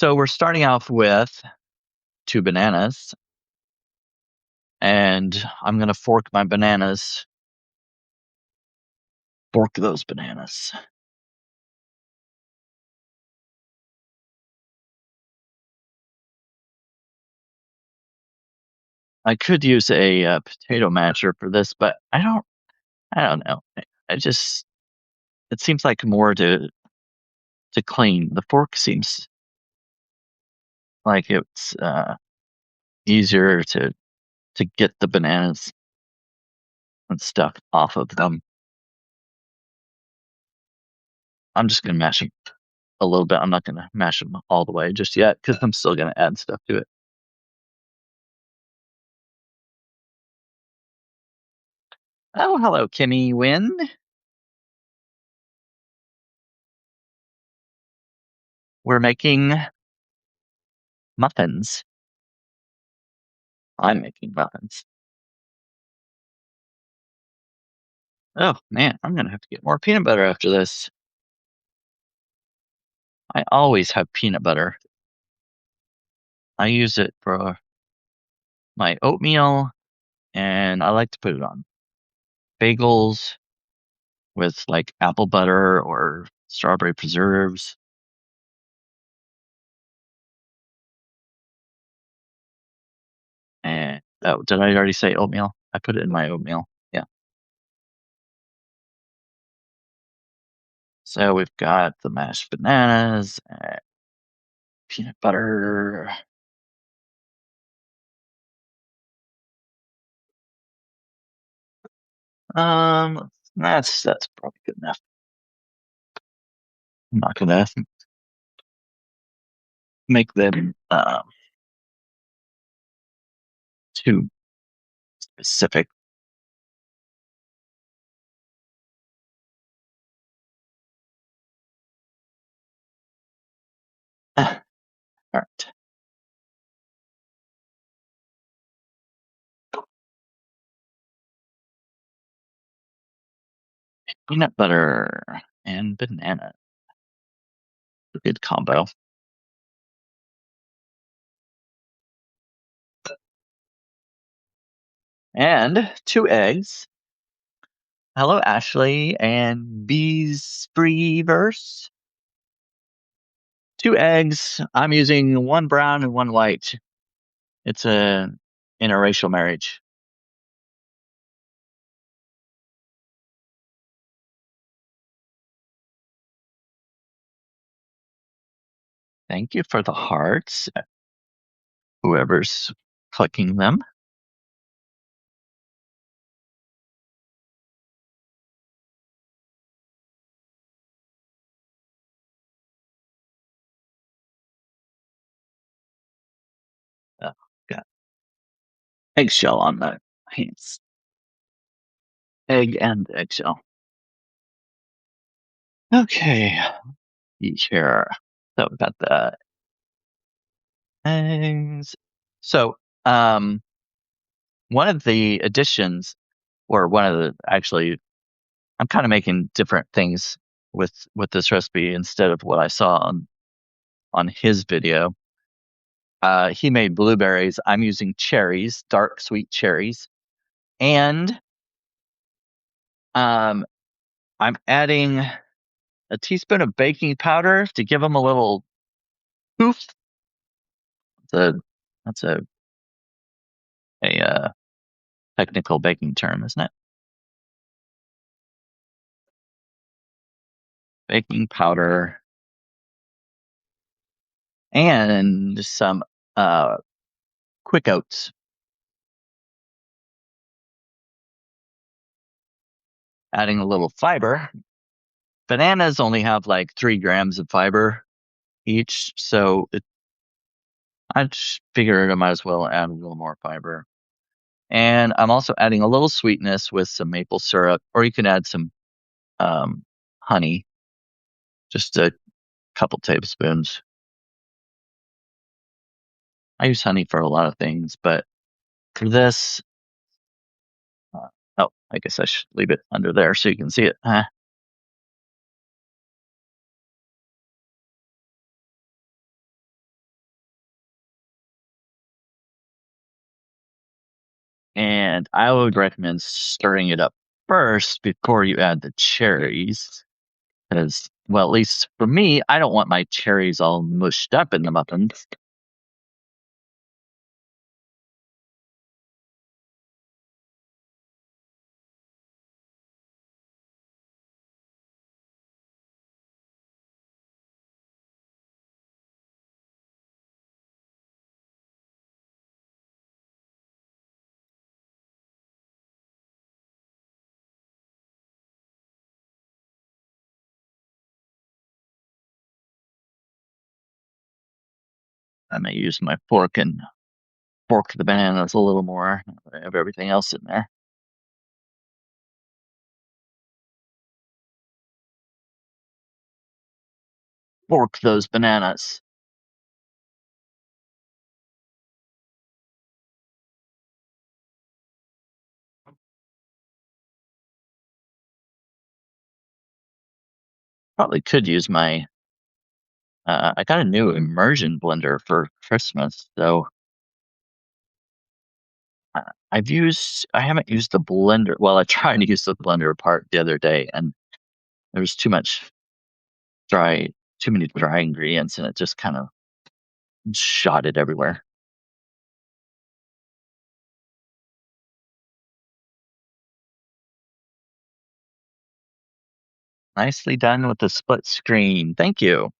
So we're starting off with 2 bananas, and I'm gonna fork my bananas. Fork those bananas. I could use a, potato masher for this, but I don't know. I just it seems like more to clean. The fork seems like it's, easier to get the bananas and stuff off of them. I'm just gonna mash them a little bit. I'm not gonna mash them all the way just yet because 'cause I'm still gonna add stuff to it. Oh, hello, Kimmy Wynn. We're making muffins. I'm making muffins. Oh, man, I'm gonna have to get more peanut butter after this. I always have peanut butter. I use it for my oatmeal, and I like to put it on bagels with, like, apple butter or strawberry preserves. And oh, did I already say oatmeal? I put it in my oatmeal. Yeah. So we've got the mashed bananas, peanut butter. That's probably good enough. I'm not gonna make them too specific. All right. Peanut butter and banana. A good combo. And 2 eggs. Hello, Ashley and Bees Freeverse. 2 eggs. I'm using one brown and one white. It's a interracial marriage. Thank you for the hearts, whoever's clicking them. Oh, got eggshell on the hands. Egg and eggshell. Okay, here. So we've got the eggs. So, one of the additions, or one of the actually, I'm kind of making different things with this recipe instead of what I saw on his video. He made blueberries. I'm using cherries, dark sweet cherries, and um, I'm adding a teaspoon of baking powder to give them a little poof. That's a technical baking term, isn't it? Baking powder and some uh, quick oats. Adding a little fiber. Bananas only have like 3 grams of fiber each, so I just figured I might as well add a little more fiber. And I'm also adding a little sweetness with some maple syrup, or you can add some honey, just a couple tablespoons. I use honey for a lot of things, but for this, uh, oh, I guess I should leave it under there so you can see it. And I would recommend stirring it up first before you add the cherries. Because, well, at least for me, I don't want my cherries all mushed up in the muffins. I may use my fork and fork the bananas a little more. I have everything else in there. Fork those bananas. Probably could use my. I got a new immersion blender for Christmas, so I haven't used the blender. Well, I tried to use the blender part the other day, and there was dry, too many dry ingredients, and it just kind of shot it everywhere. Nicely done with the split screen. Thank you.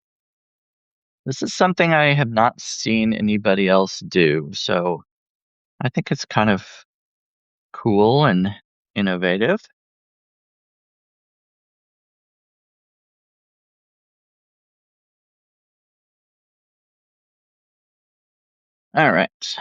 This is something I have not seen anybody else do, so I think it's kind of cool and innovative. All right.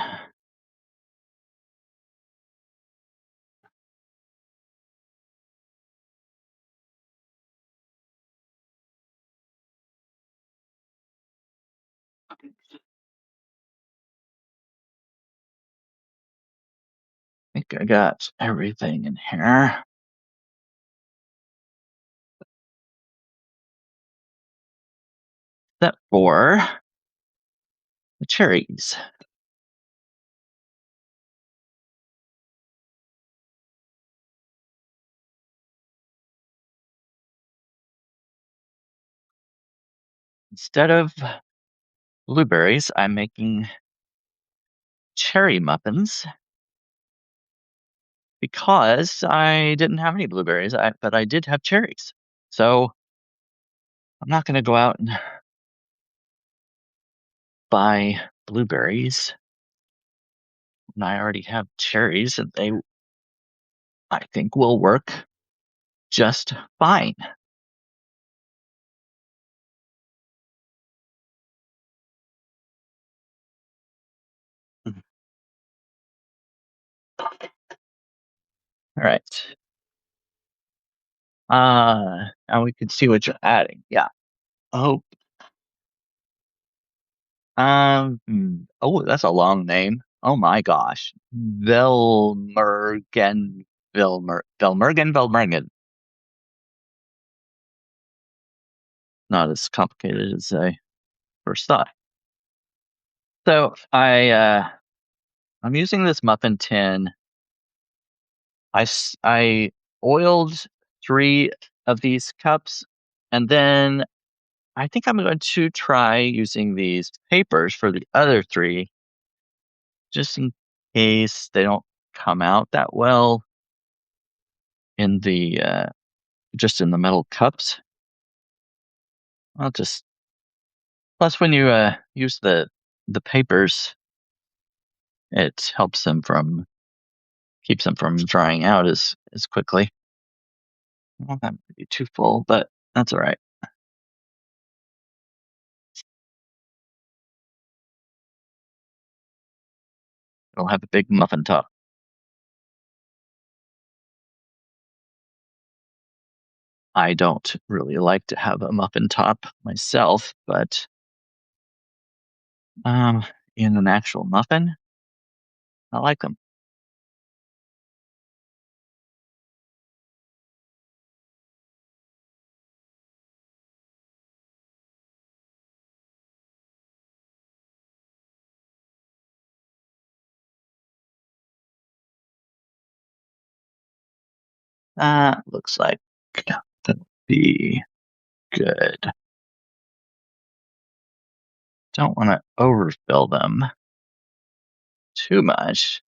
I think I got everything in here. Except for the cherries. Instead of blueberries, I'm making cherry muffins because I didn't have any blueberries, but I did have cherries. So I'm not going to go out and buy blueberries when I already have cherries, and they, I think, will work just fine. All right. Now we can see what you're adding. Yeah. Oh, oh, that's a long name. Oh my gosh. Velmergen. Not as complicated as I first thought. So I'm using this muffin tin. I oiled three of these cups, and then I think I'm going to try using these papers for the other three, just in case they don't come out that well in the just in the metal cups. I'll just plus when you use the papers, it helps them from keeps them from drying out as quickly. Well, that might be too full, but that's all right. It'll have a big muffin top. I don't really like to have a muffin top myself, but um, in an actual muffin, I like them. That looks like that'll be good. Don't want to overfill them too much.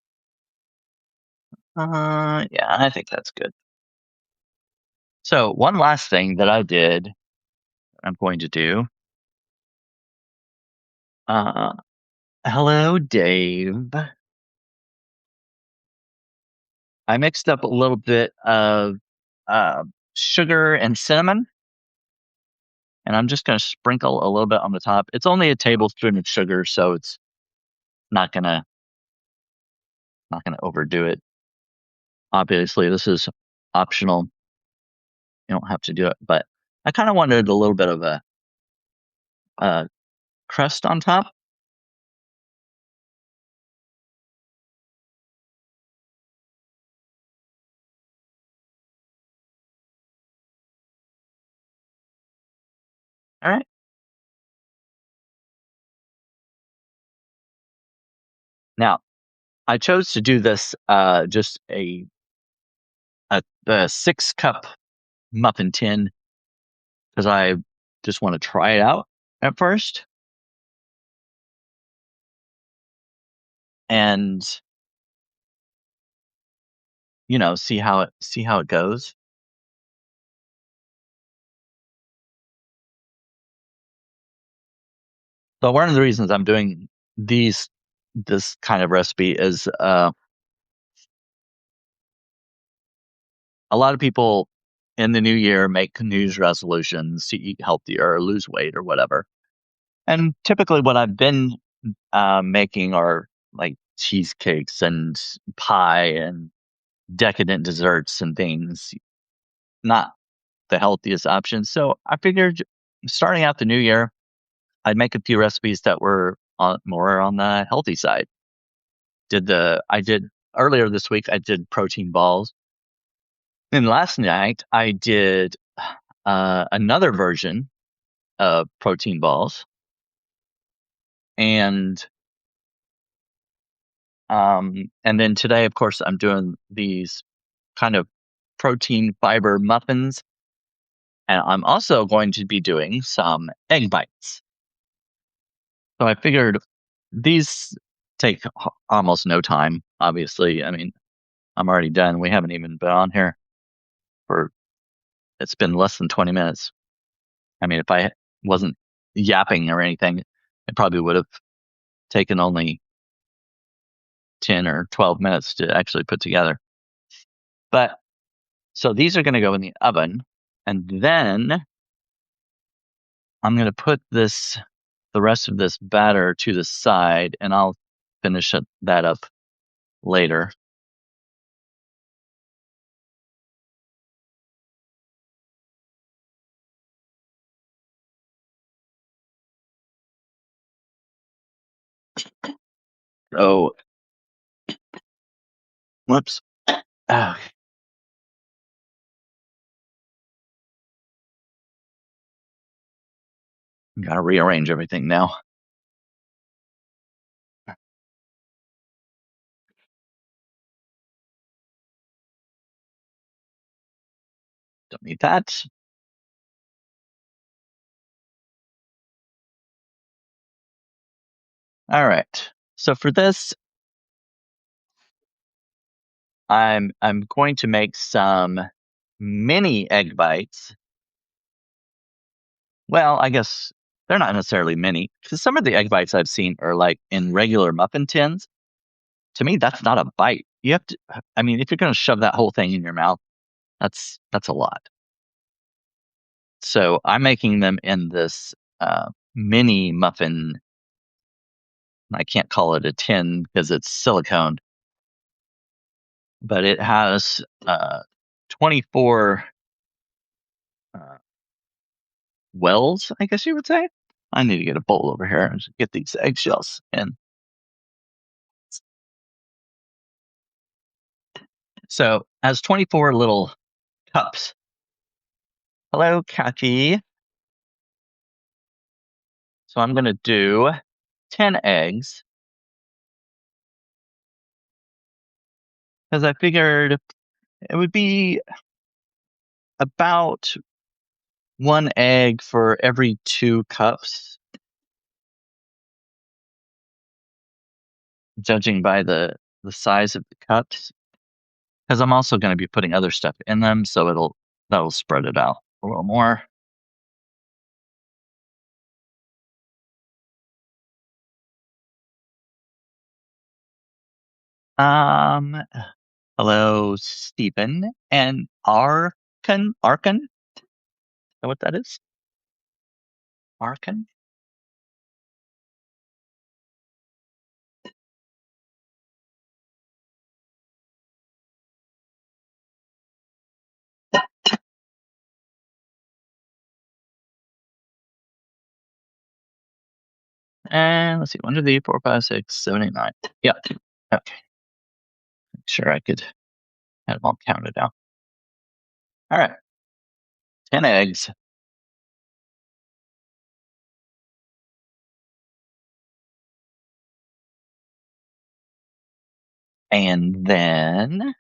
Yeah, I think that's good. So one last thing that I did, I'm going to do. Uh, hello, Dave. I mixed up a little bit of uh, sugar and cinnamon, and I'm just going to sprinkle a little bit on the top. It's only a tablespoon of sugar, so it's not gonna overdo it. Obviously, this is optional. You don't have to do it, but I kind of wanted a little bit of a crust on top. All right. Now, I chose to do this just a 6-cup muffin tin because I just want to try it out at first, and see how it goes. So one of the reasons I'm doing this kind of recipe is a lot of people in the new year make New Year's resolutions to eat healthier or lose weight or whatever. And typically, what I've been making are like cheesecakes and pie and decadent desserts and things, not the healthiest options. So I figured starting out the new year, I'd make a few recipes that were more on the healthy side. I did earlier this week, I did protein balls. And last night I did another version of protein balls. And then today, of course, I'm doing these kind of protein fiber muffins. And I'm also going to be doing some egg bites. So I figured these take almost no time, obviously. I mean, I'm already done. We haven't even been on here for, it's been less than 20 minutes. I mean, if I wasn't yapping or anything, it probably would have taken only 10 or 12 minutes to actually put together. But so these are going to go in the oven, and then I'm going to put the rest of this batter to the side, and I'll finish that up later. Oh, whoops. Oh, gotta rearrange everything now. Don't need that. All right. So for this, I'm going to make some mini egg bites. Well, I guess they're not necessarily mini because some of the egg bites I've seen are like in regular muffin tins. To me, that's not a bite. You have to, I mean, if you're going to shove that whole thing in your mouth, that's a lot. So I'm making them in this mini muffin. I can't call it a tin because it's silicone, but it has 24 uh, wells, I guess you would say. I need to get a bowl over here and get these eggshells in. So it has 24 little cups. Hello, Kathy. So I'm going to do 10 eggs because I figured it would be about 1 egg for every 2 cups, judging by the size of the cups. Because I'm also going to be putting other stuff in them, so that'll spread it out a little more. Um, Hello, Stephen and Arkan. Is that what that is? Arkan? And let's see, 1, 2, 3, 4, 5, 6, 7, 8, 9. Yeah. Okay. Make sure I could have them all counted out. All right. 10 eggs. And then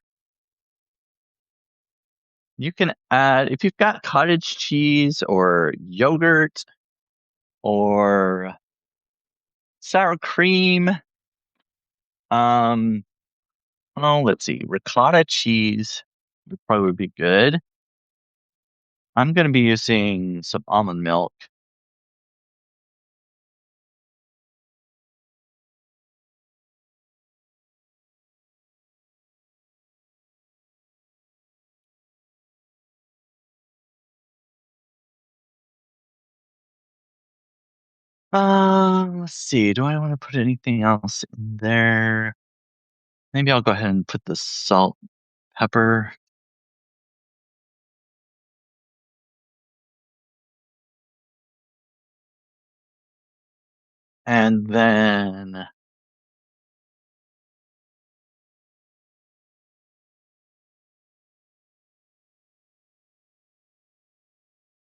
you can add, if you've got cottage cheese or yogurt or sour cream, oh, let's see, ricotta cheese would probably be good. I'm going to be using some almond milk. Let's see. Do I want to put anything else in there? Maybe I'll go ahead and put the salt, pepper. And then,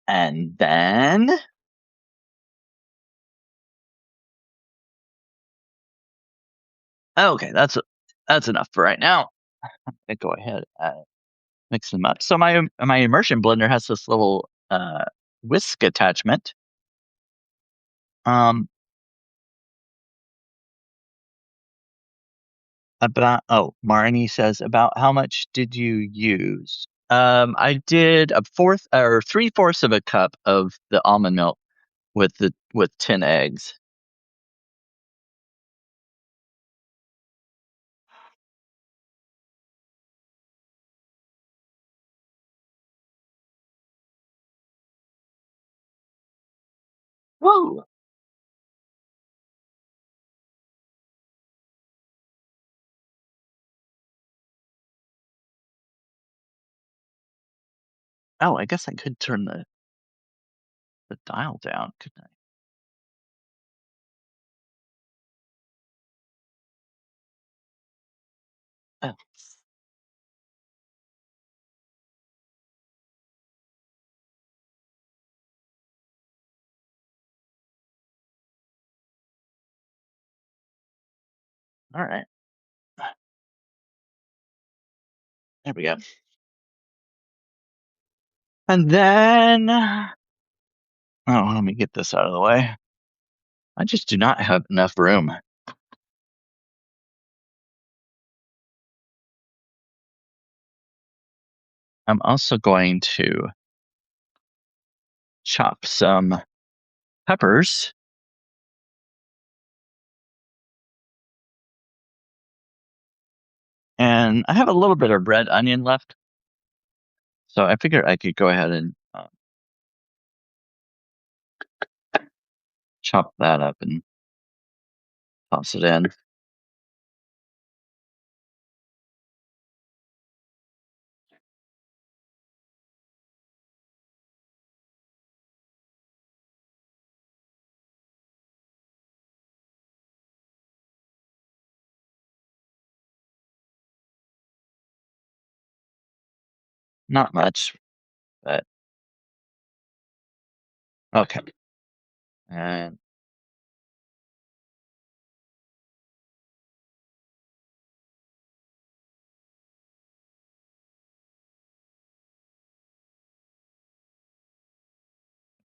and then, okay, that's enough for right now. I go ahead and mix them up. So my immersion blender has this little whisk attachment. Um, Marnie says, about how much did you use? I did a fourth or 3/4 of a cup of the almond milk with 10 eggs. Whoa. Oh, I guess I could turn the dial down, couldn't I? Oh, all right. There we go. And then, oh, let me get this out of the way. I just do not have enough room. I'm also going to chop some peppers. And I have a little bit of red onion left. So I figured I could go ahead and chop that up and toss it in. Not much, but okay. And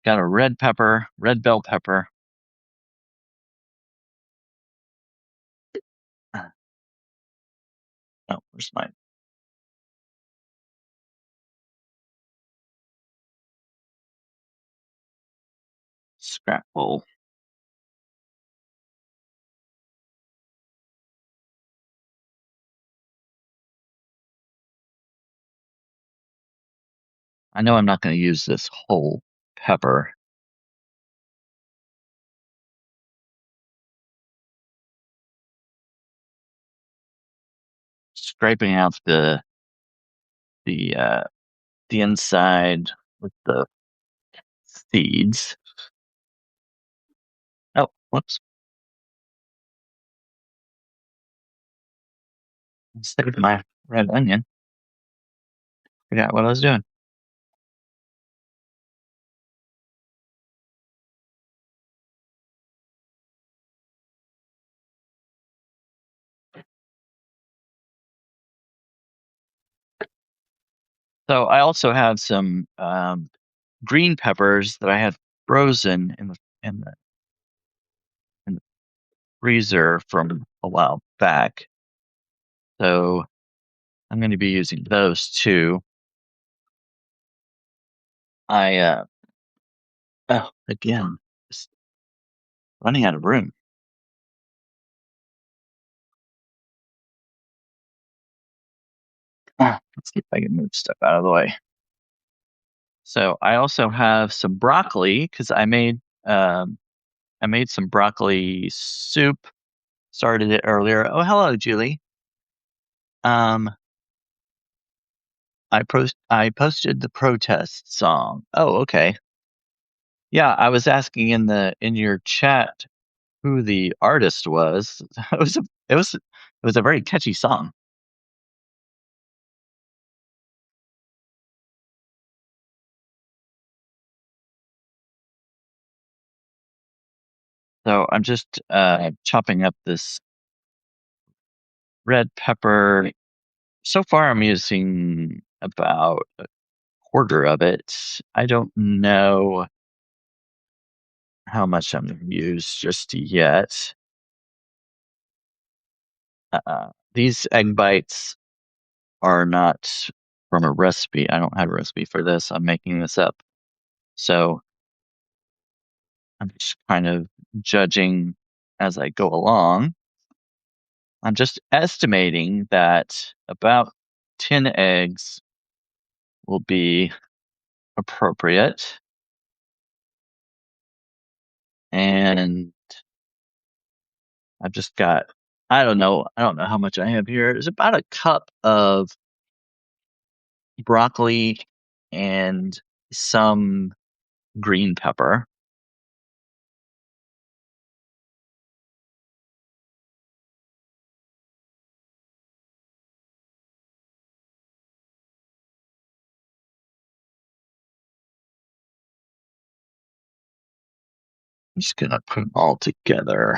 Got a red pepper, red bell pepper. Oh, where's my scrap bowl? I know I'm not going to use this whole pepper. Scraping out the uh the inside with the seeds. Oh, whoops. Saved my red onion. Forgot what I was doing. So I also have some green peppers that I had frozen in the freezer from a while back. So I'm going to be using those too. I oh, again, just running out of room. Let's see if I can move stuff out of the way. So I also have some broccoli because I made some broccoli soup. Started it earlier. Oh, hello, Julie. Um, I posted the protest song. Oh, okay. Yeah, I was asking in your chat who the artist was. It was it was a very catchy song. So I'm just chopping up this red pepper. So far, I'm using about a quarter of it. I don't know how much I'm going to use just yet. These egg bites are not from a recipe. I don't have a recipe for this. I'm making this up. So I'm just kind of judging as I go along. I'm just estimating that about 10 eggs will be appropriate. And I've just got, I don't know how much I have here. It's about a cup of broccoli and some green pepper. I'm just gonna put them all together.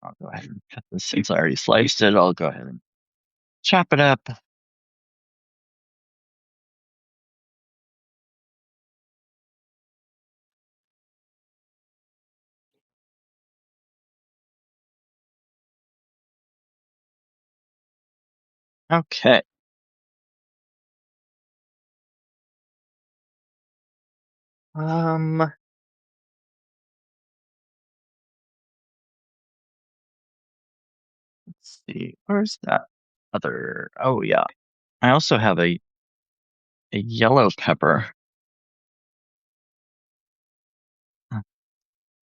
I'll go ahead and cut this since I already sliced it. I'll go ahead and chop it up. Okay. Let's see. Where's that other? Oh yeah. I also have a yellow pepper,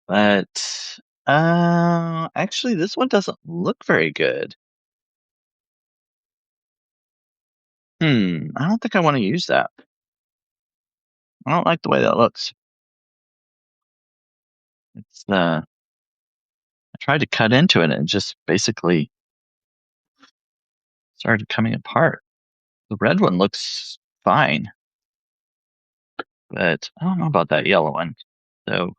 but actually this one doesn't look very good. I don't think I want to use that. I don't like the way that looks. It's I tried to cut into it and it just basically started coming apart. The red one looks fine, but I don't know about that yellow one. So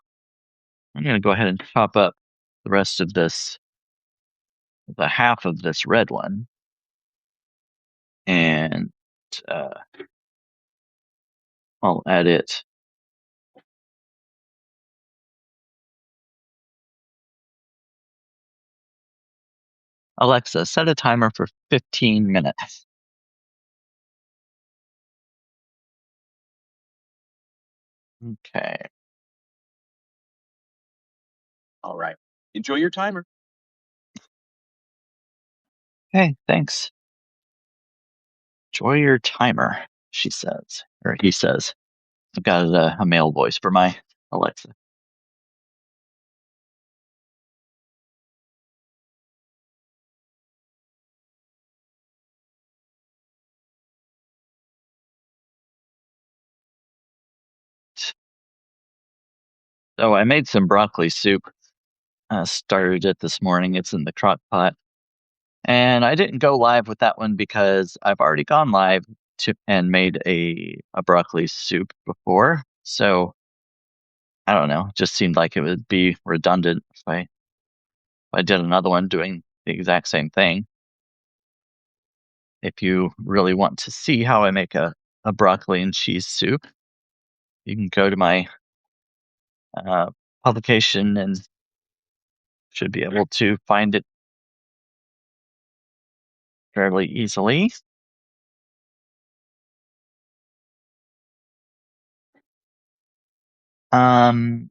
I'm going to go ahead and chop up the rest of this, the half of this red one, and uh, I'll add it. Alexa, set a timer for 15 minutes. Okay. All right. Enjoy your timer. Hey, thanks. Enjoy your timer, she says, or he says. I've got a male voice for my Alexa. So I made some broccoli soup. Started it this morning. It's in the crock pot. And I didn't go live with that one because I've already gone live and made a broccoli soup before. So I don't know. It just seemed like it would be redundant if I did another one doing the exact same thing. If you really want to see how I make a broccoli and cheese soup, you can go to my uh, publication and should be able to find it fairly easily. Um,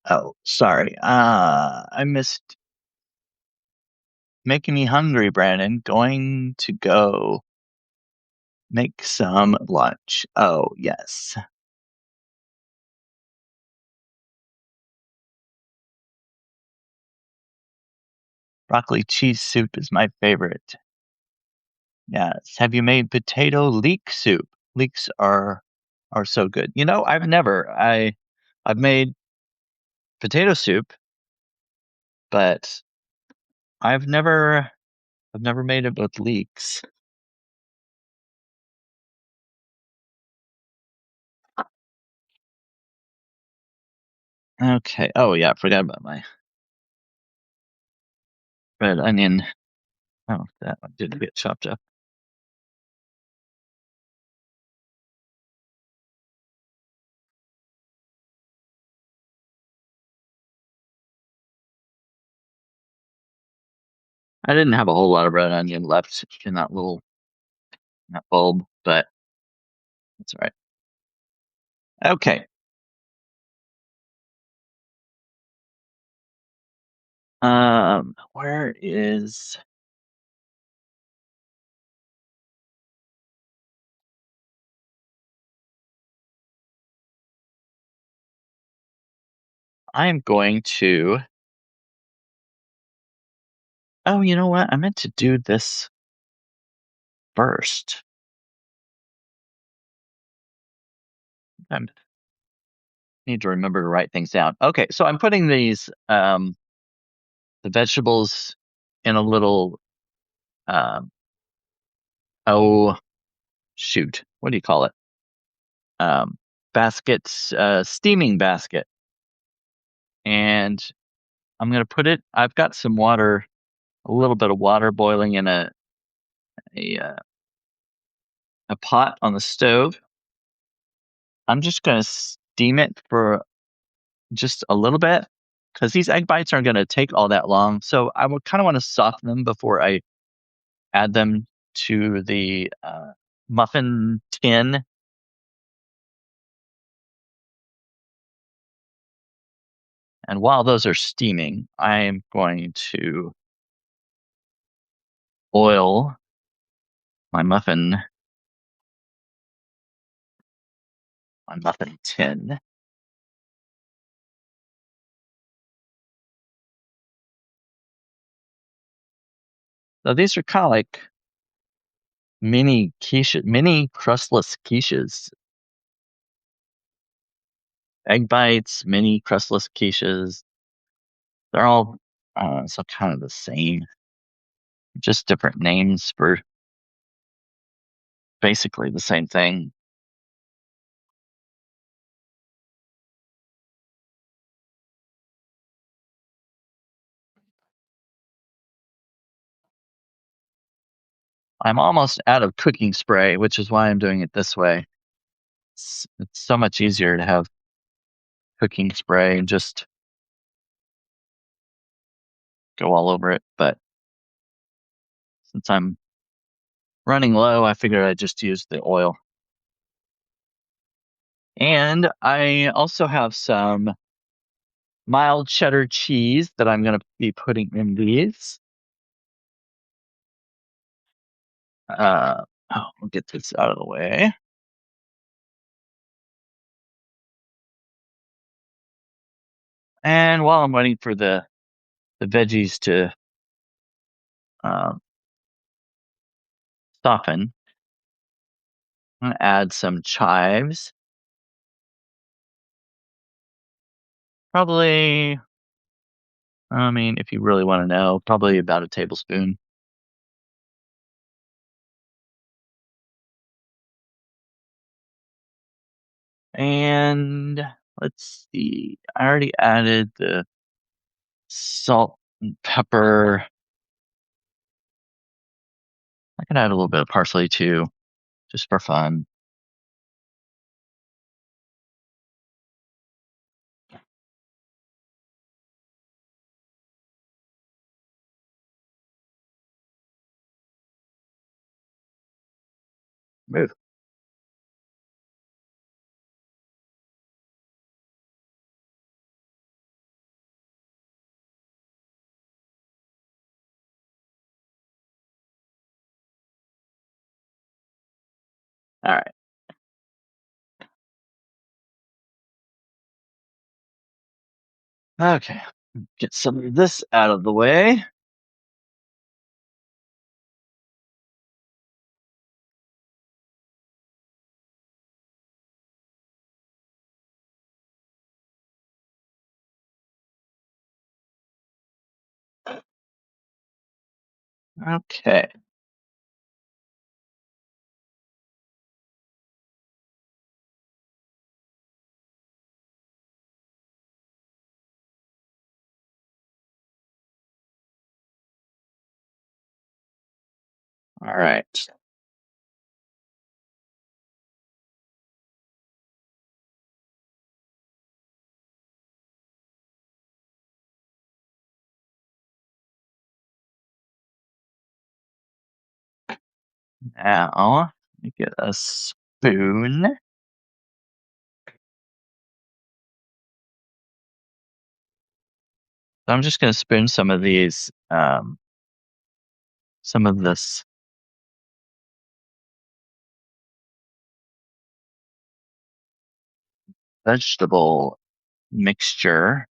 oh, sorry. I missed making me hungry, Brandon. Going to go make some lunch. Oh, yes. Broccoli cheese soup is my favorite. Yes. Have you made potato leek soup? Leeks are so good. You know, I've made potato soup, but I've never made it with leeks. Okay. Oh yeah, I forgot about my red onion. Oh, that one didn't get chopped up. I didn't have a whole lot of red onion left in that bulb, but that's all right. Okay. Where is I'm going to Oh, you know what? I meant to do this first. I need to remember to write things down. Okay, so I'm putting these the vegetables in a little um oh shoot, what do you call it? Um baskets, steaming basket. And I'm gonna put it I've got some water, a little bit of water boiling in a, uh, a pot on the stove. I'm just gonna steam it for just a little bit because these egg bites aren't gonna take all that long. So I would kind of want to soften them before I add them to the muffin tin. And while those are steaming, I am going to oil my muffin tin. So these are kind of like mini crustless quiches. Egg bites, mini crustless quiches. They're all so kind of the same, just different names for basically the same thing. I'm almost out of cooking spray, which is why I'm doing it this way. It's so much easier to have cooking spray and just go all over it. But since I'm running low, I figured I'd just use the oil. And I also have some mild cheddar cheese that I'm going to be putting in these. We'll get this out of the way. And while I'm waiting for the veggies to um, soften, I'm going to add some chives. Probably, I mean, if you really want to know, probably about a tablespoon. And let's see, I already added the salt and pepper. I can add a little bit of parsley too, just for fun. Move. All right. Okay. Get some of this out of the way. Okay. All right. Now, let me get a spoon. So I'm just going to spoon some of these, some of this vegetable mixture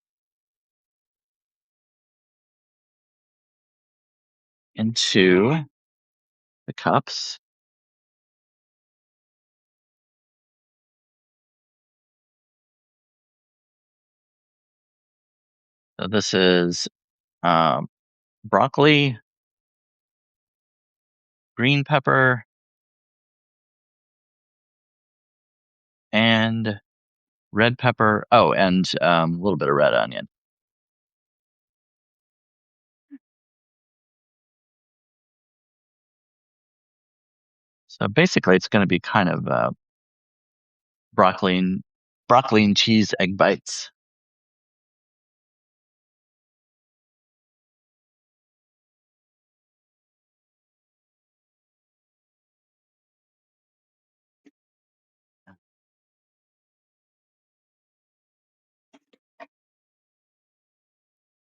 into the cups. So this is um, broccoli, green pepper, and red pepper. Oh, and a little bit of red onion. So basically, it's going to be kind of broccoli and cheese egg bites.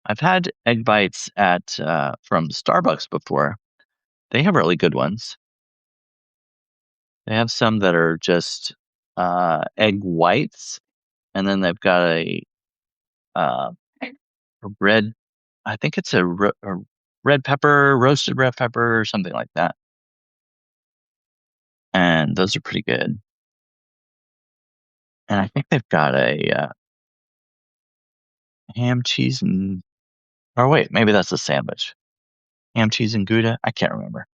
I've had egg bites at from Starbucks before. They have really good ones. They have some that are just egg whites, and then they've got uh, a red. I think it's a red pepper, roasted red pepper, or something like that. And those are pretty good. And I think they've got a ham, cheese, and or wait, maybe that's a sandwich. Ham, cheese, and Gouda. I can't remember.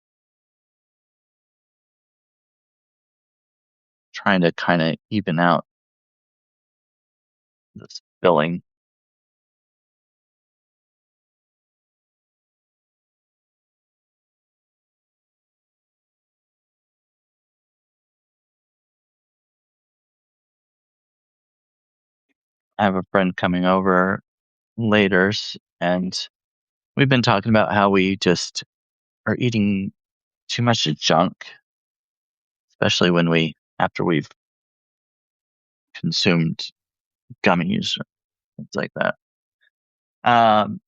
Trying to kind of even out this filling. I have a friend coming over later, and we've been talking about how we just are eating too much junk, especially after we've consumed gummies, things like that. Um,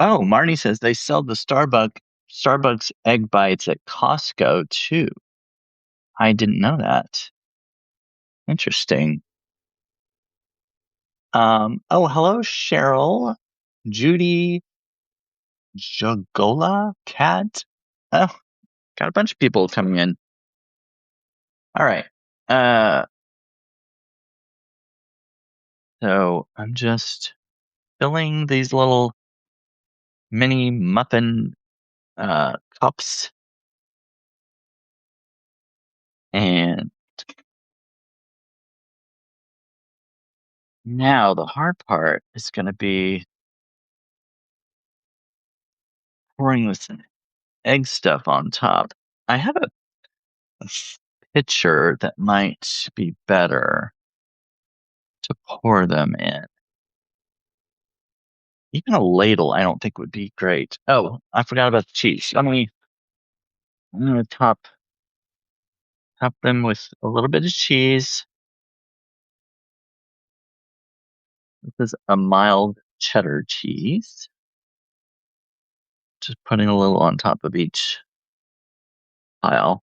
oh, Marnie says they sell the Starbucks egg bites at Costco too. I didn't know that. Interesting. Oh, hello, Cheryl, Judy, Jogola, Cat. Oh, got a bunch of people coming in. All right. Uh, so I'm just filling these little mini muffin cups, and now the hard part is going to be pouring this egg stuff on top. I have a pitcher that might be better to pour them in. Even a ladle, I don't think would be great. Oh, I forgot about the cheese. I'm gonna top them with a little bit of cheese. This is a mild cheddar cheese. Just putting a little on top of each pile.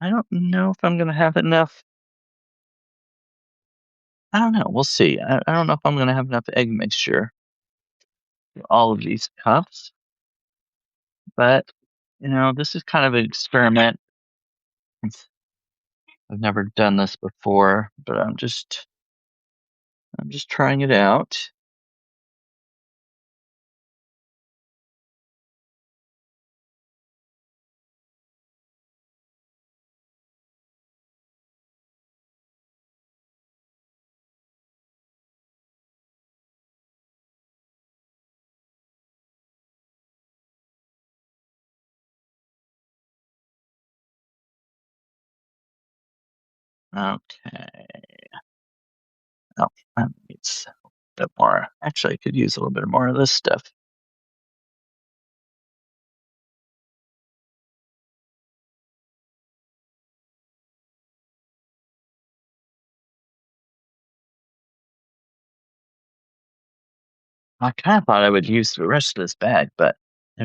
I don't know if I'm gonna have enough. I don't know. We'll see. I don't know if I'm gonna have enough egg mixture for all of these cups, but this is kind of an experiment. I've never done this before, but I'm just trying it out. Okay. Oh, that needs a bit more. Actually, I could use a little bit more of this stuff. I kind of thought I would use the rest of this bag, but I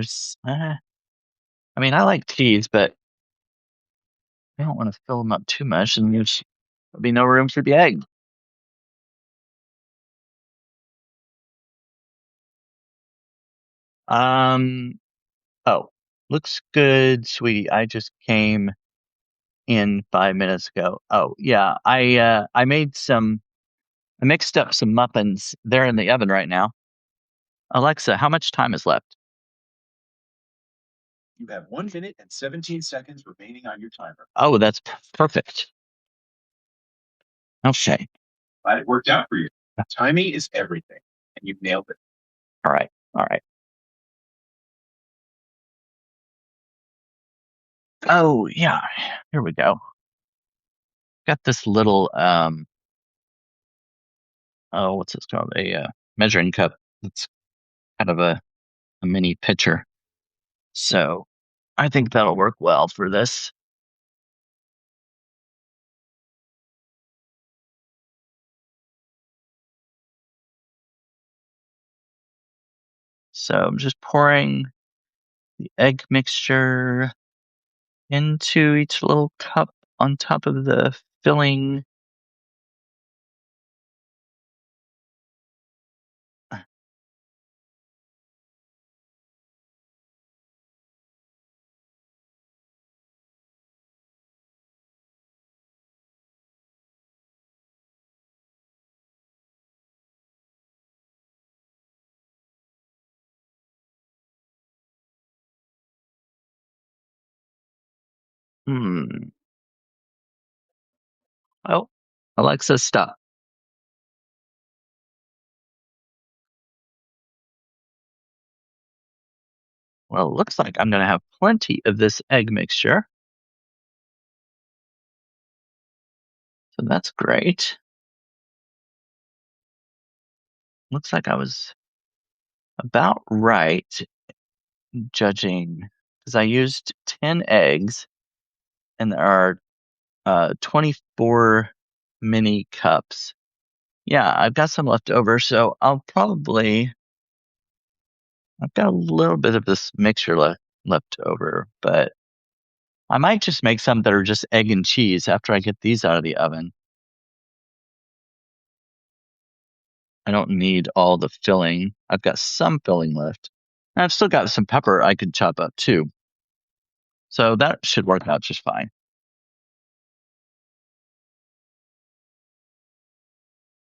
mean, I like cheese, but I don't want to fill them up too much, and there'll be no room for the egg. Um, oh, looks good, sweetie. I just came in 5 minutes ago. Oh, yeah, I mixed up some muffins. They're in the oven right now. Alexa, how much time is left? You have 1 minute and 17 seconds remaining on your timer. Oh, that's perfect. Okay. Glad it worked out for you. Timing is everything, and you've nailed it. All right. All right. Oh, yeah. Here we go. Got this little oh, what's this called? A measuring cup. It's kind of a mini pitcher. So I think that'll work well for this. So I'm just pouring the egg mixture into each little cup on top of the filling. Hmm. Oh, Alexa, stop. Well, it looks like I'm going to have plenty of this egg mixture. So that's great. Looks like I was about right judging because I used 10 eggs and there are 24 mini cups. Yeah, I've got some left over, so I've got a little bit of this mixture left over, but I might just make some that are just egg and cheese after I get these out of the oven. I don't need all the filling. I've got some filling left. And I've still got some pepper I could chop up too. So that should work out just fine.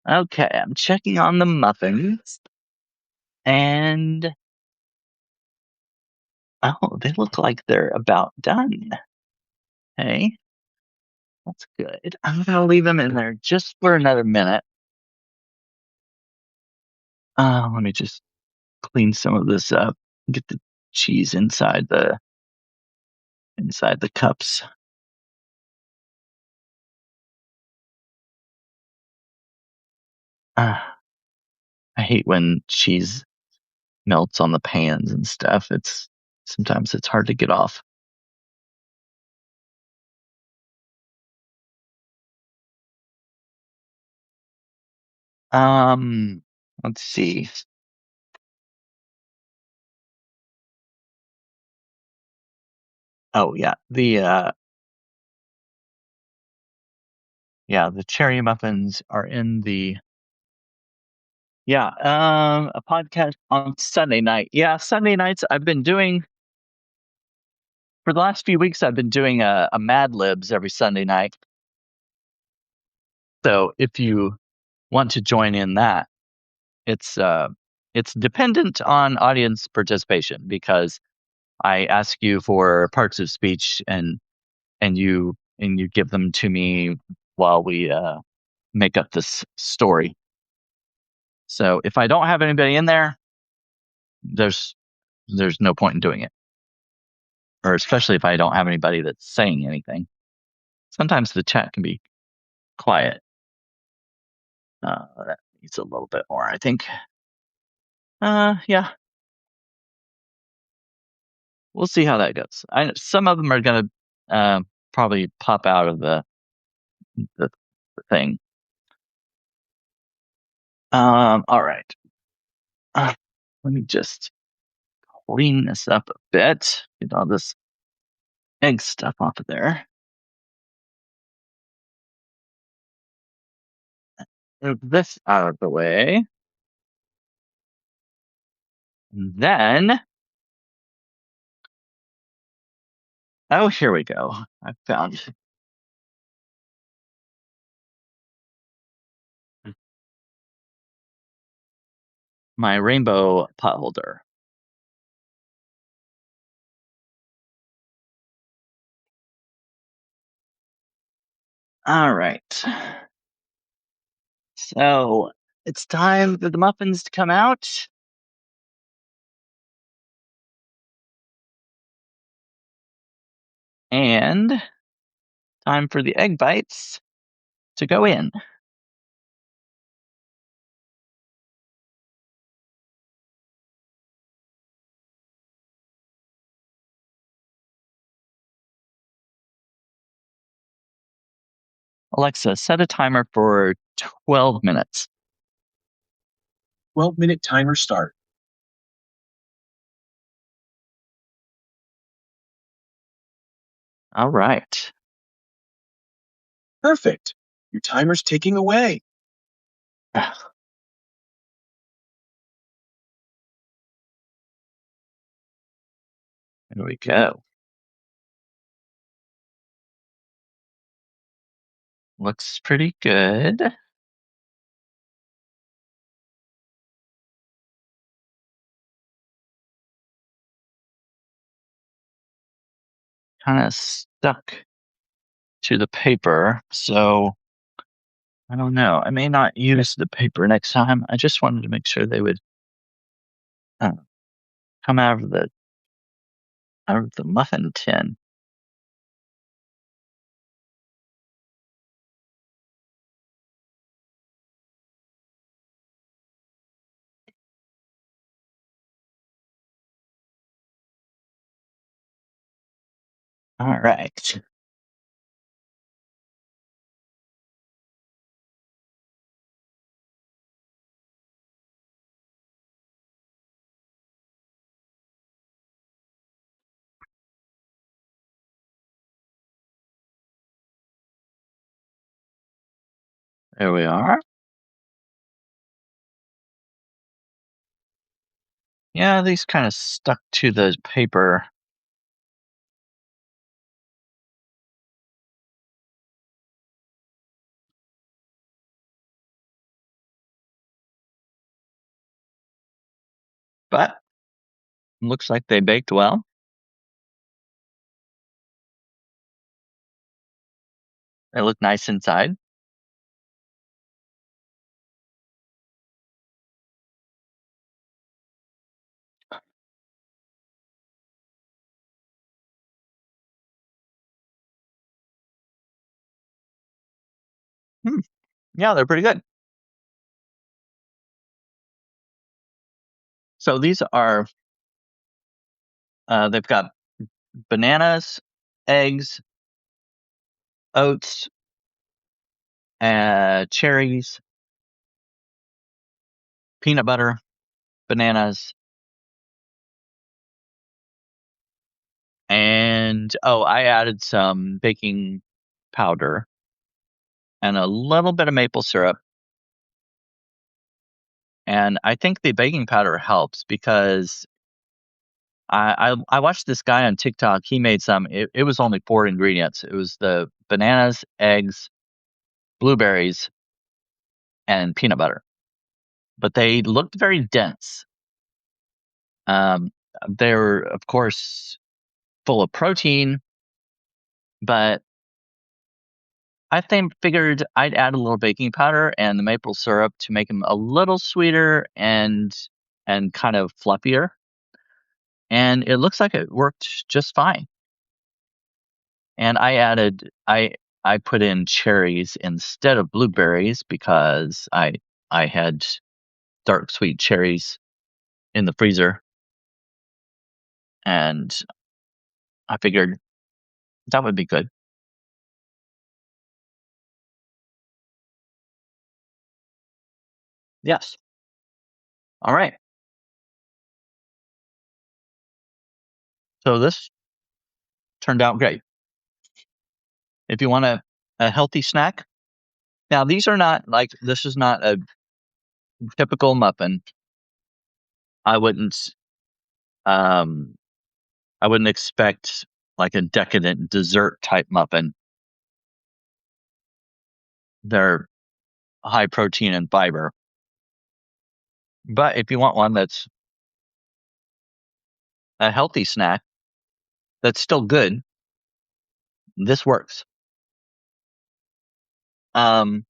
Okay, I'm checking on the muffins. And oh, they look like they're about done. Hey, that's good. I'm gonna leave them in there just for another minute. Let me just clean some of this up. Get the cheese inside the cups. Uh, I hate when cheese melts on the pans and stuff. Sometimes it's hard to get off. Um, let's see. Oh yeah, the cherry muffins are in the a podcast on Sunday night. Yeah, Sunday nights I've been doing for the last few weeks. I've been doing a Mad Libs every Sunday night. So if you want to join in that, it's uh it's dependent on audience participation because I ask you for parts of speech and you give them to me while we make up this story. So if I don't have anybody in there, there's no point in doing it, or especially if I don't have anybody that's saying anything. Sometimes the chat can be quiet. That needs a little bit more, I think. Yeah, we'll see how that goes. Some of them are gonna probably pop out of the thing. All right. Uh, Let me just clean this up a bit. Get all this egg stuff off of there. Move this out of the way. And then, oh, here we go. I found my rainbow pot holder. All right. So it's time for the muffins to come out. And time for the egg bites to go in. Alexa, set a timer for 12 minutes. 12-minute timer start. All right. Perfect. Your timer's ticking away. There we go. Looks pretty good. Kind of stuck to the paper, so I don't know. I may not use the paper next time. I just wanted to make sure they would uh, come out of the muffin tin. All right. There we are. Yeah, these kind of stuck to the paper. But looks like they baked well. They look nice inside. Hmm. Yeah, they're pretty good. So these are, they've got bananas, eggs, oats, cherries, peanut butter, bananas, and oh, I added some baking powder and a little bit of maple syrup. And I think the baking powder helps because I watched this guy on TikTok. He made some. It was only four ingredients. It was the bananas, eggs, blueberries, and peanut butter. But they looked very dense. Um, they're of course full of protein, but I think figured I'd add a little baking powder and the maple syrup to make them a little sweeter and kind of fluffier. And it looks like it worked just fine. And I put in cherries instead of blueberries because I had dark sweet cherries in the freezer, and I figured that would be good. Yes. All right. So this turned out great. If you want a healthy snack, now these are not like this is not a typical muffin. I wouldn't um I wouldn't expect like a decadent dessert type muffin. They're high protein and fiber. But if you want one that's a healthy snack that's still good, this works. Um,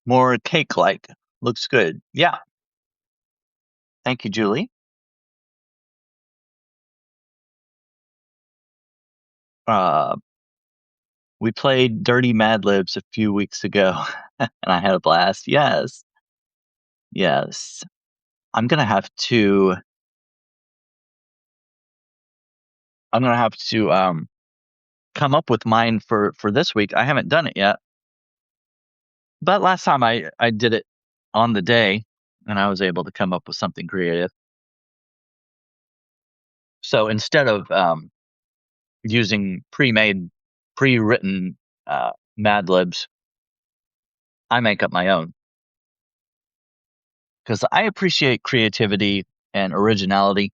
more cake like. Looks good. Yeah. Thank you, Julie. Uh, we played Dirty Mad Libs a few weeks ago and I had a blast. Yes. Yes. I'm gonna have to I'm gonna have to come up with mine for this week. I haven't done it yet. But last time I did it on the day and I was able to come up with something creative. So instead of using pre-written Mad Libs, I make up my own because I appreciate creativity and originality.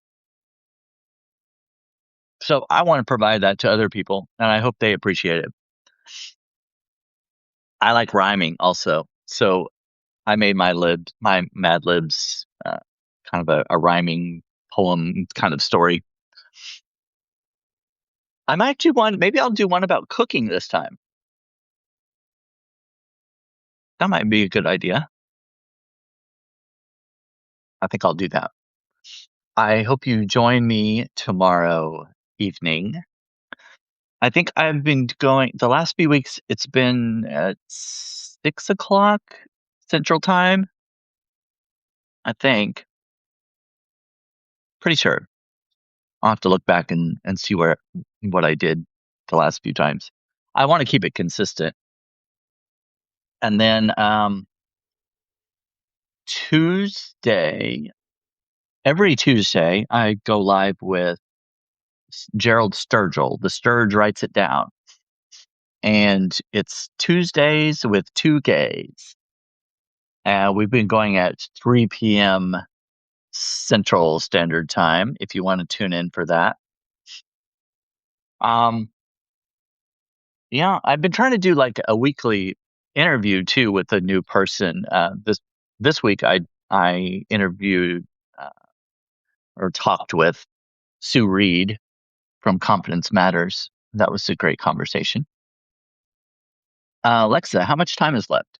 So I want to provide that to other people, and I hope they appreciate it. I like rhyming also, so I made my Mad Libs, kind of a rhyming poem kind of story. I might do one. Maybe I'll do one about cooking this time. That might be a good idea. I think I'll do that. I hope you join me tomorrow evening. I think I've been going the last few weeks. It's been at 6 o'clock Central Time. I think. Pretty sure. I'll have to look back and see what I did the last few times. I want to keep it consistent. And then Tuesday, every Tuesday, I go live with Gerald Sturgill. The Sturge writes it down. And it's Tuesdays with two gays. We've been going at 3 p.m. Central Standard Time, if you want to tune in for that. Um, yeah, I've been trying to do like a weekly interview too with a new person. This week I interviewed uh, or talked with Sue Reed from Confidence Matters. That was a great conversation. Alexa, how much time is left?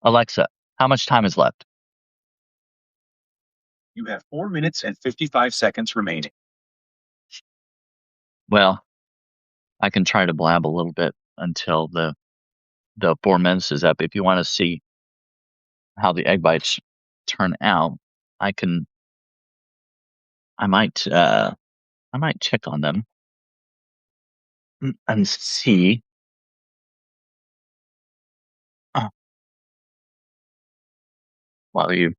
Alexa, how much time is left? You have 4 minutes and 55 seconds remaining. Well, I can try to blab a little bit until the 4 minutes is up. If you want to see how the egg bites turn out, I can. I might. I might check on them and see. uh, while you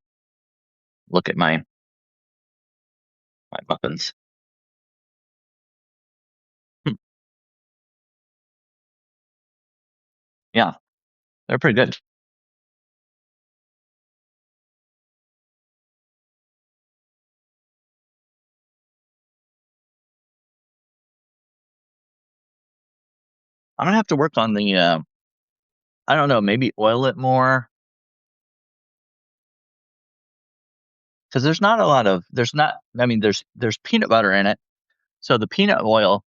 look at my muffins. Hmm, yeah, they're pretty good. I'm gonna have to work on the. I don't know. Maybe oil it more because there's not a lot of. There's not. I mean, there's peanut butter in it, so the peanut oil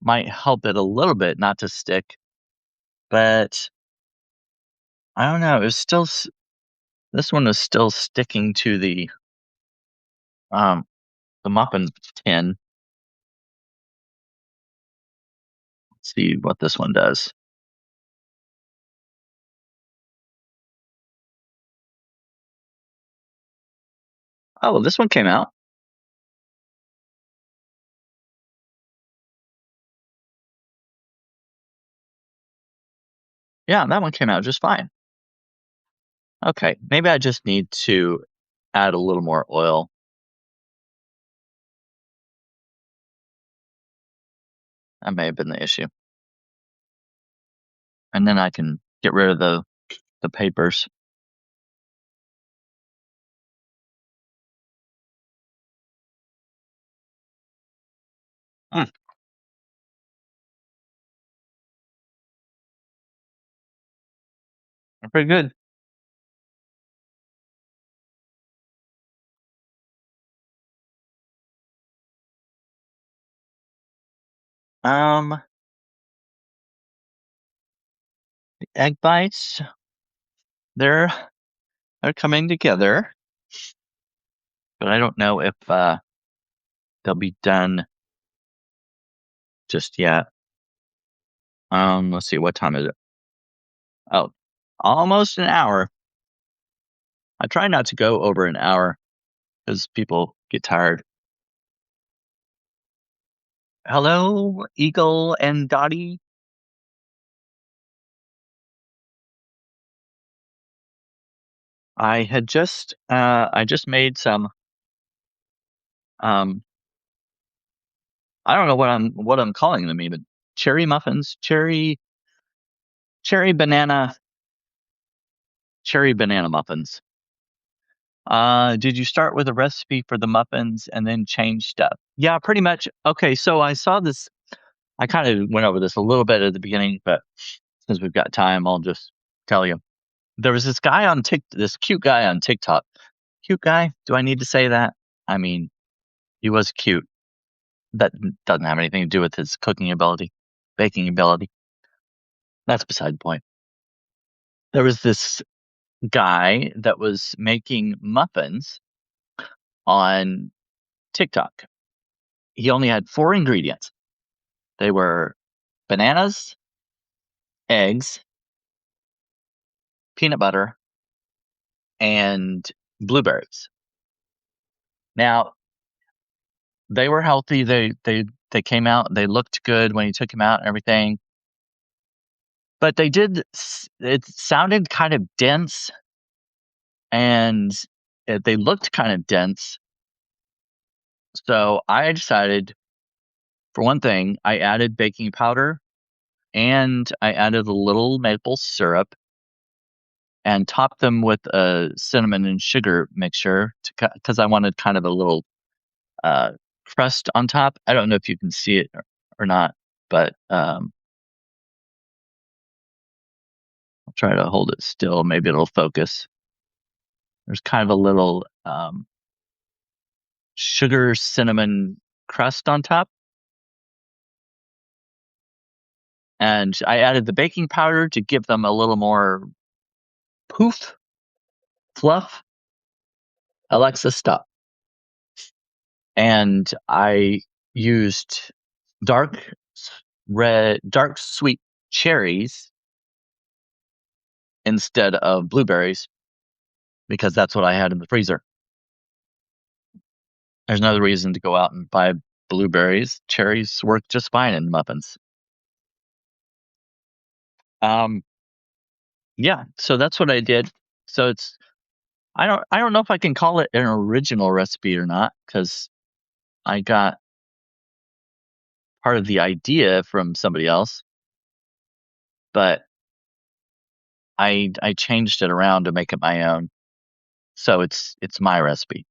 might help it a little bit not to stick. But I don't know. It's still. This one is still sticking to um the muffin tin. Let's see what this one does. Oh, well, this one came out. Yeah, that one came out just fine. Okay, maybe I just need to add a little more oil. That may have been the issue. And then I can get rid of the papers. Mm, they're pretty good. Um, the egg bites, they're they're coming together, but I don't know if they'll be done just yet. Let's see, what time is it? Oh, almost an hour. I try not to go over an hour because people get tired. Hello, Eagle and Dottie. I just made some um I don't know what I'm calling them even. Cherry muffins, cherry banana cherry banana muffins. Did you start with a recipe for the muffins and then change stuff? Yeah, pretty much. Okay, so I saw this. I kind of went over this a little bit at the beginning, but since we've got time, I'll just tell you. There was this cute guy on TikTok. Cute guy? Do I need to say that? I mean, He was cute. That doesn't have anything to do with his cooking ability, baking ability. That's beside the point. There was this guy that was making muffins on TikTok. He only had 4 ingredients. They were bananas, eggs, peanut butter, and blueberries. Now, they were healthy. They came out. They looked good when you took them out and everything. But they did. It sounded kind of dense, and they looked kind of dense. So I decided, for one thing, I added baking powder and I added a little maple syrup and topped them with a cinnamon and sugar mixture because I wanted kind of a little uh, crust on top. I don't know if you can see it or not, but I'll try to hold it still. Maybe it'll focus. There's kind of a little sugar cinnamon crust on top. And I added the baking powder to give them a little more poof, fluff. Alexa, stop. And I used dark dark sweet cherries instead of blueberries because that's what I had in the freezer. There's another reason to go out and buy blueberries. Cherries work just fine in muffins. Um, yeah, so that's what I did. So I don't know if I can call it an original recipe or not because I got part of the idea from somebody else, but I changed it around to make it my own. So it's my recipe.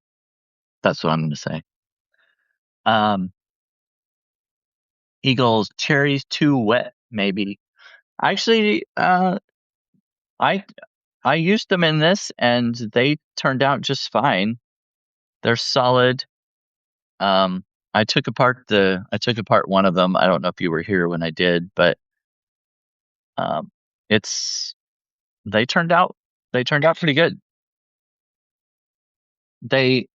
That's what I'm going to say. Um, Eagles cherries too wet, maybe. Actually, I I used them in this and they turned out just fine. They're solid. Um, I took apart one of them. I don't know if you were here when I did, but um, it's they turned out they turned out pretty good. They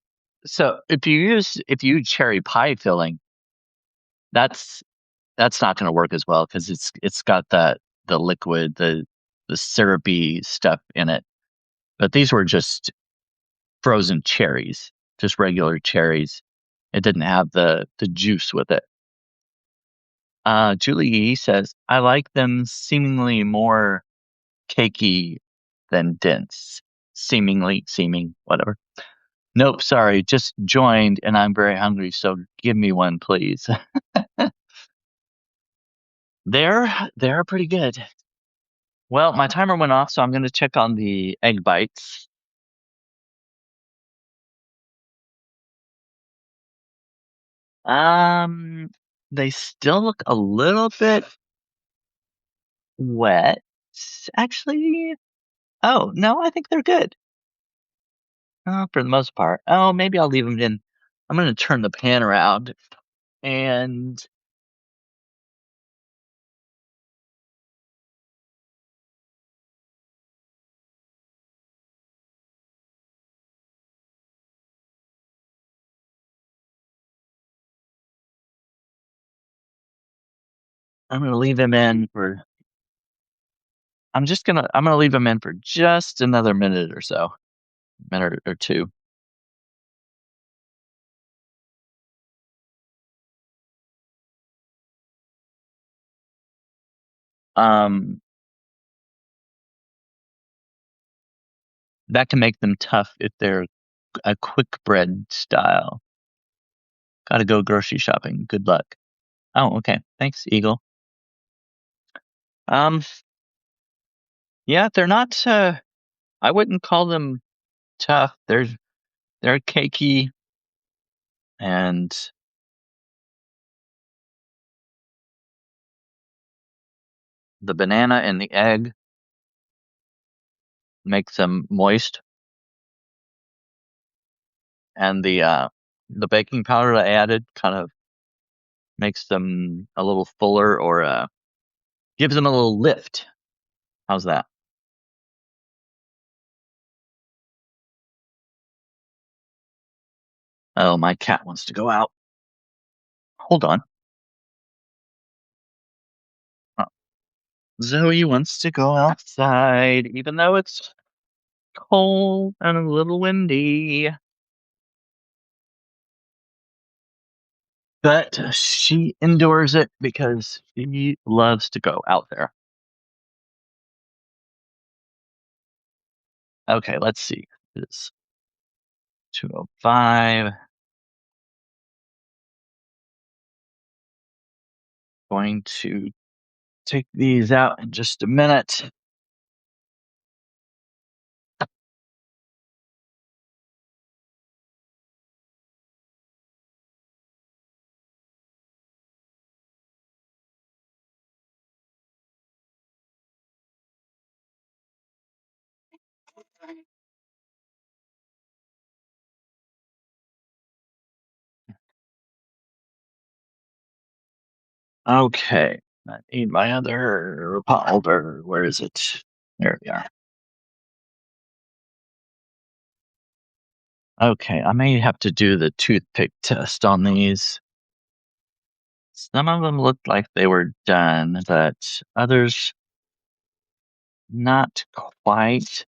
so if you use cherry pie filling, that's that's not going to work as well because it's got that the liquid the syrupy stuff in it. But these were just frozen cherries, just regular cherries. It didn't have the juice with it. Julie E says I like them seemingly more cakey than dense. Seeming, whatever. Nope, sorry, just joined and I'm very hungry, so give me one, please. They're pretty good. Well, my timer went off, so I'm going to check on the egg bites. Um, they still look a little bit wet. Actually, oh, no, I think they're good. For the most part. Oh, maybe I'll leave them in. I'm going to turn the pan around and I'm going to leave them in for I'm going to leave them in for just another minute or so. Minute or two. Um that can make them tough if they're a quick bread style. Gotta go grocery shopping. Good luck. Oh, okay. Thanks, Eagle. Um, yeah, they're not I wouldn't call them tough. They're cakey and the banana and the egg makes them moist and the baking powder I added kind of makes them a little fuller or gives them a little lift. How's that? Oh, my cat wants to go out. Hold on. Uh, Zoe wants to go outside, even though it's cold and a little windy. But she endures it because she loves to go out there. Okay, let's see. It's 2:05. Going to take these out in just a minute. Okay, I need my other pot holder. Where is it? There we are. Okay, I may have to do the toothpick test on these. Some of them looked like they were done, but others not quite.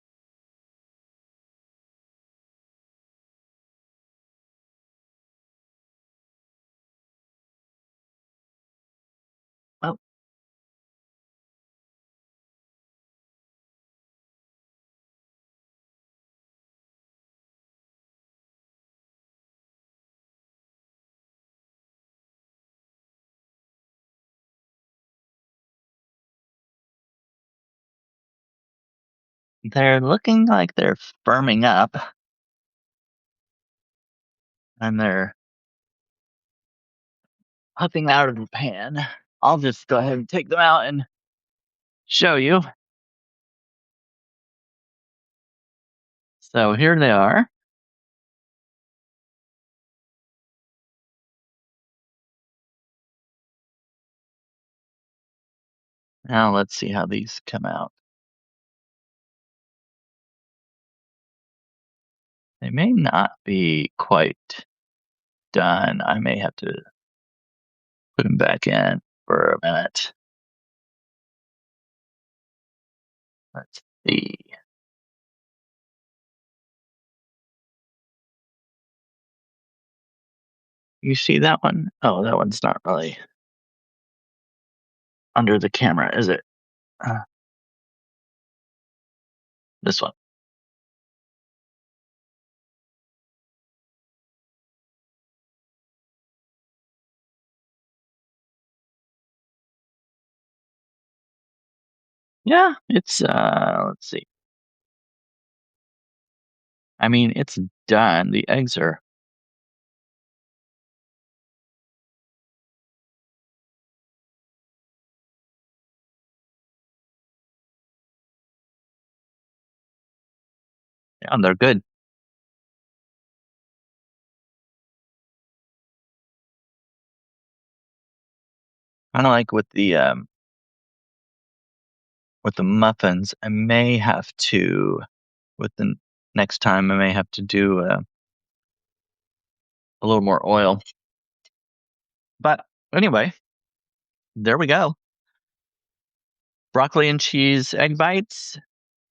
Well, they're looking like they're firming up and they're puffing out of the pan. I'll just go ahead and take them out and show you. So here they are. Now let's see how these come out. They may not be quite done. I may have to put them back in for a minute. Let's see. You see that one? Oh, that one's not really under the camera, is it? Uh, this one. Yeah, it's let's see. I mean, it's done. The eggs are yeah, they're good. Kind of like with the muffins, I may have to with the next time I may have to do a little more oil. But anyway, there we go. Broccoli and cheese egg bites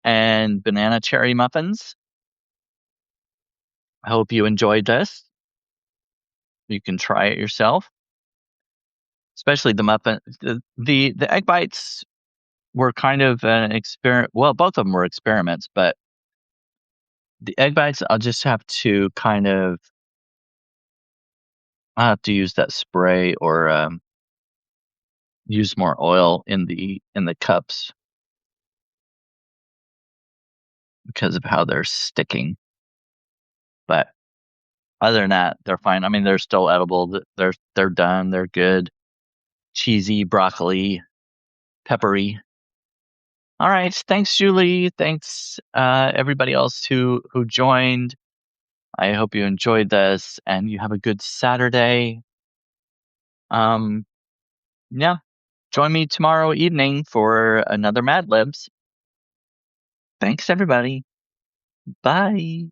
and banana cherry muffins. I hope you enjoyed this. You can try it yourself, especially the muffin. The egg bites were kind of an experiment. Well, both of them were experiments, but the egg bites, I'll just have to kind of I have to use that spray or use more oil in the cups because of how they're sticking. But other than that, they're fine. I mean, they're still edible. They're done. They're good. Cheesy, broccoli, peppery. All right. Thanks, Julie. Thanks, everybody else who joined. I hope you enjoyed this and you have a good Saturday. Um, yeah, join me tomorrow evening for another Mad Libs. Thanks, everybody. Bye.